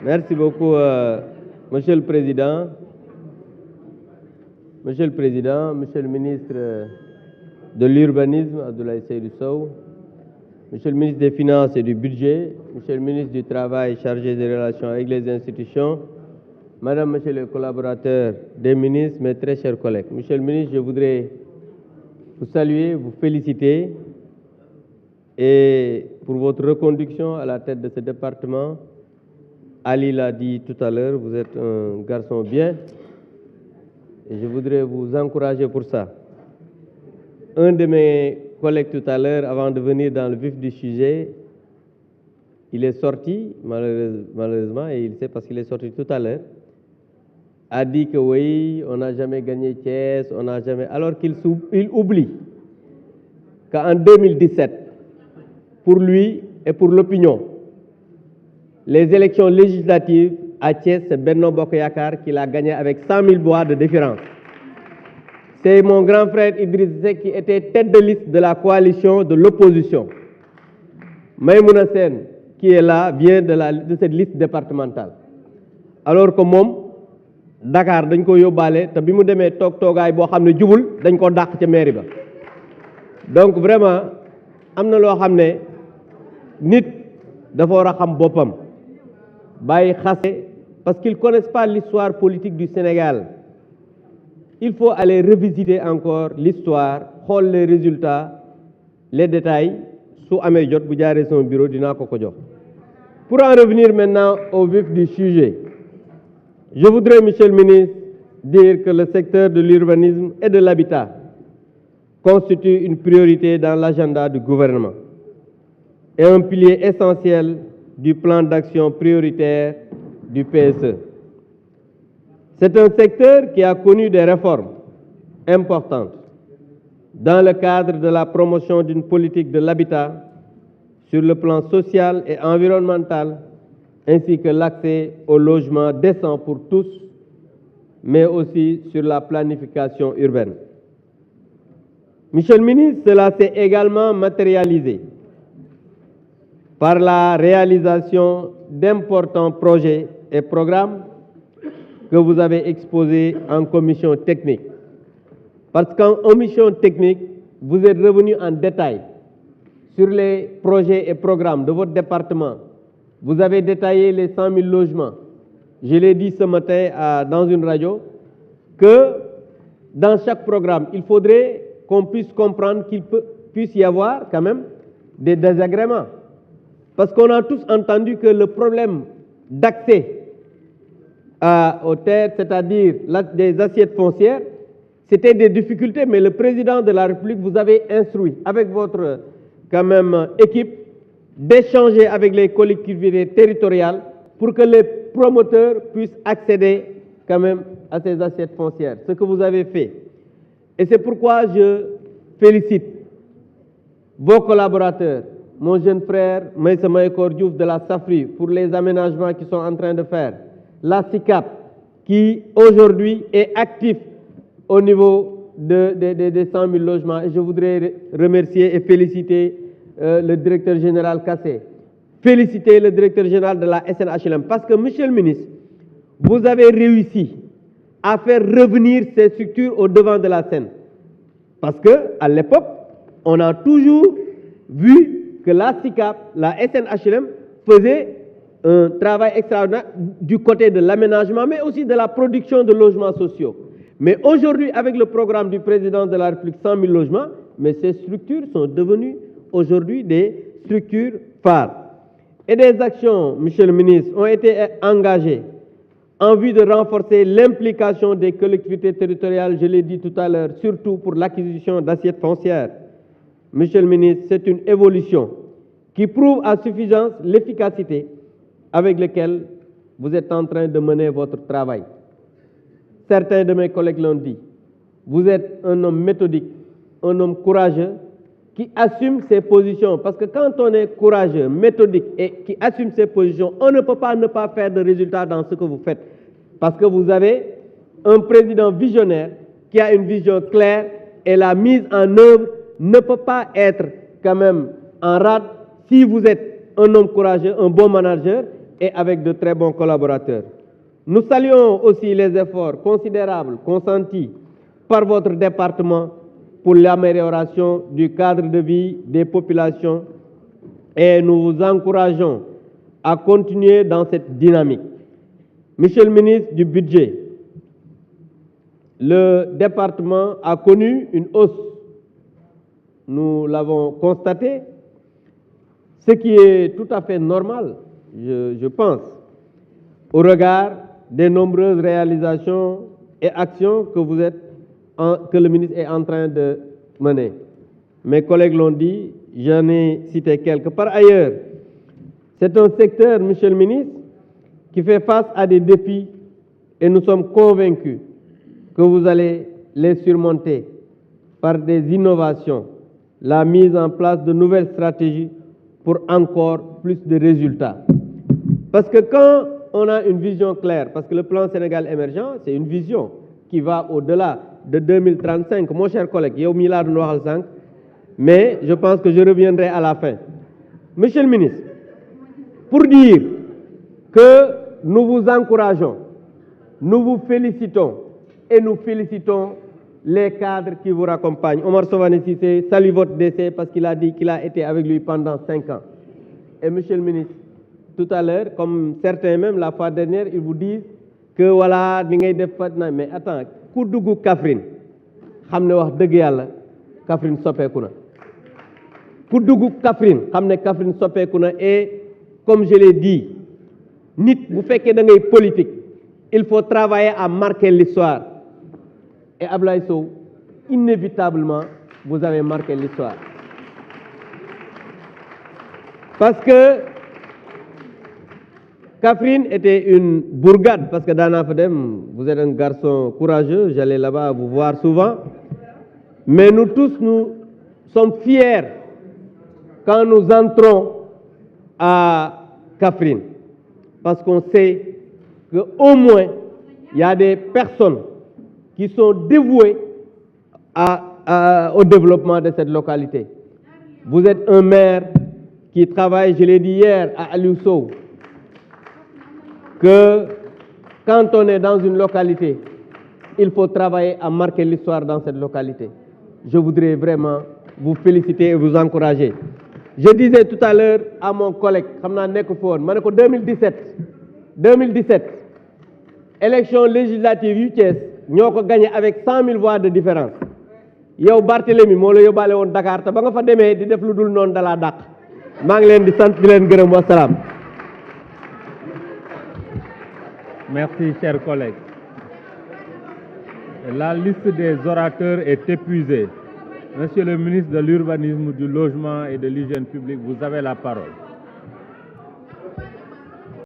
Merci beaucoup, Monsieur le Président. Monsieur le Président, Monsieur le ministre de l'Urbanisme, Abdoulaye Seydou Sow, Monsieur le ministre des Finances et du Budget, Monsieur le ministre du Travail chargé des relations avec les institutions, Madame, Monsieur les collaborateurs des ministres, mes très chers collègues. Monsieur le ministre, je voudrais vous saluer, vous féliciter et pour votre reconduction à la tête de ce département. Ali l'a dit tout à l'heure, vous êtes un garçon bien et je voudrais vous encourager pour ça. Un de mes collègues tout à l'heure, avant de venir dans le vif du sujet, il est sorti, malheureusement, et il sait parce qu'il est sorti tout à l'heure, a dit que oui, on n'a jamais gagné Thiès, on n'a jamais... Alors qu'il oublie qu'en 2017, pour lui et pour l'opinion, les élections législatives à Thiès, c'est Benno Bokk Yakaar qui l'a gagné avec 100 000 voix de différence. C'est mon grand frère Idriss Seck qui était tête de liste de la coalition de l'opposition. Maïmouna Sène, qui est là, vient de cette liste départementale. Alors que moom Dakar dañ ko yóbbaale te bi mu demee toogaay boo xam ne jubul dañ ko dàq ca mairie ba. Donc vraiment am na loo xam ne nit dafa war a xam boppam bàyyi xase parce qu'ils connaissent pas l'histoire politique du Sénégal. Il faut aller revisiter encore l'histoire, xool les résultats, les détails. Su amee jot bu jaaree son bureau dinaa ko jox. Pour en revenir maintenant au vif du sujet, je voudrais, Monsieur le ministre, dire que le secteur de l'urbanisme et de l'habitat constitue une priorité dans l'agenda du gouvernement et un pilier essentiel du plan d'action prioritaire du PSE. C'est un secteur qui a connu des réformes importantes dans le cadre de la promotion d'une politique de l'habitat sur le plan social et environnemental, ainsi que l'accès au logement décent pour tous, mais aussi sur la planification urbaine. Monsieur le ministre, cela s'est également matérialisé par la réalisation d'importants projets et programmes que vous avez exposés en commission technique. Parce qu'en commission technique, vous êtes revenu en détail sur les projets et programmes de votre département. Vous avez détaillé les 100 000 logements. Je l'ai dit ce matin dans une radio que dans chaque programme, il faudrait qu'on puisse comprendre qu'il puisse y avoir quand même des désagréments. Parce qu'on a tous entendu que le problème d'accès aux terres, c'est-à-dire des assiettes foncières, c'était des difficultés, mais le président de la République vous avait instruit avec votre quand même équipe d'échanger avec les collectivités territoriales pour que les promoteurs puissent accéder quand même à ces assiettes foncières, ce que vous avez fait. Et c'est pourquoi je félicite vos collaborateurs, mon jeune frère Maïssa Mahécor Diouf de la SAFRI pour les aménagements qu'ils sont en train de faire, la SICAP qui aujourd'hui est actif au niveau des 100 000 logements. Et je voudrais remercier et féliciter le directeur général Kassé, féliciter le directeur général de la SNHLM, parce que, Monsieur le ministre, vous avez réussi à faire revenir ces structures au devant de la scène. Parce qu'à l'époque, on a toujours vu que la SICAP, la SNHLM, faisait un travail extraordinaire du côté de l'aménagement, mais aussi de la production de logements sociaux. Mais aujourd'hui, avec le programme du président de la République, 100 000 logements, mais ces structures sont devenues aujourd'hui des structures phares. Et des actions, Monsieur le ministre, ont été engagées en vue de renforcer l'implication des collectivités territoriales, je l'ai dit tout à l'heure, surtout pour l'acquisition d'assiettes foncières. Monsieur le ministre, c'est une évolution qui prouve à suffisance l'efficacité avec laquelle vous êtes en train de mener votre travail. Certains de mes collègues l'ont dit. Vous êtes un homme méthodique, un homme courageux qui assume ses positions. Parce que quand on est courageux, méthodique et qui assume ses positions, on ne peut pas ne pas faire de résultats dans ce que vous faites. Parce que vous avez un président visionnaire qui a une vision claire et la mise en œuvre ne peut pas être quand même en rade si vous êtes un homme courageux, un bon manager, et avec de très bons collaborateurs. Nous saluons aussi les efforts considérables consentis par votre département pour l'amélioration du cadre de vie des populations et nous vous encourageons à continuer dans cette dynamique. Monsieur le ministre du Budget, le département a connu une hausse, nous l'avons constaté, ce qui est tout à fait normal, je pense, au regard des nombreuses réalisations et actions que le ministre est en train de mener. Mes collègues l'ont dit, j'en ai cité quelques. Par ailleurs, c'est un secteur, monsieur le ministre, qui fait face à des défis et nous sommes convaincus que vous allez les surmonter par des innovations, la mise en place de nouvelles stratégies pour encore plus de résultats. Parce que quand on a une vision claire, parce que le plan Sénégal émergent, c'est une vision qui va au-delà de 2035. Mon cher collègue, mais je pense que je reviendrai à la fin. Monsieur le ministre, pour dire que nous vous encourageons, nous vous félicitons et nous félicitons les cadres qui vous accompagnent. Omar Sovane Cissé salue votre décès parce qu'il a dit qu'il a été avec lui pendant 5 ans. Et monsieur le ministre, tout à l'heure, comme certains même la fois dernière, ils vous disent que voilà, mais attends, ku dugg Kaffrine, xamné wax deug yalla Kaffrine soppeeku na. Ku dugg Kaffrine, xamné Kaffrine soppeeku na et comme je l'ai dit, nit bu féké da ngay politique, il faut travailler à marquer l'histoire. Et Ablaye Sow, inévitablement, vous avez marqué l'histoire. Parce que Kaffrine était une bourgade, parce que Dana Fadem, vous êtes un garçon courageux, j'allais là-bas vous voir souvent. Mais nous tous, nous sommes fiers quand nous entrons à Kaffrine. Parce qu'on sait qu'au moins, il y a des personnes qui sont dévouées au développement de cette localité. Vous êtes un maire qui travaille, je l'ai dit hier, à Aliou Sow, que quand on est dans une localité, il faut travailler à marquer l'histoire dans cette localité. Je voudrais vraiment vous féliciter et vous encourager. Je disais tout à l'heure à mon collègue, 2017, élection législative UTS, nous avons gagné avec 100 000 voix de différence. Yow Barthélémy mo la yobale won Dakar ta ba nga fa démé di def lu dul non dala dak. Ma ngi len di sant di len gërëm wa salam. Merci, chers collègues. La liste des orateurs est épuisée. Monsieur le ministre de l'Urbanisme, du Logement et de l'Hygiène publique, vous avez la parole.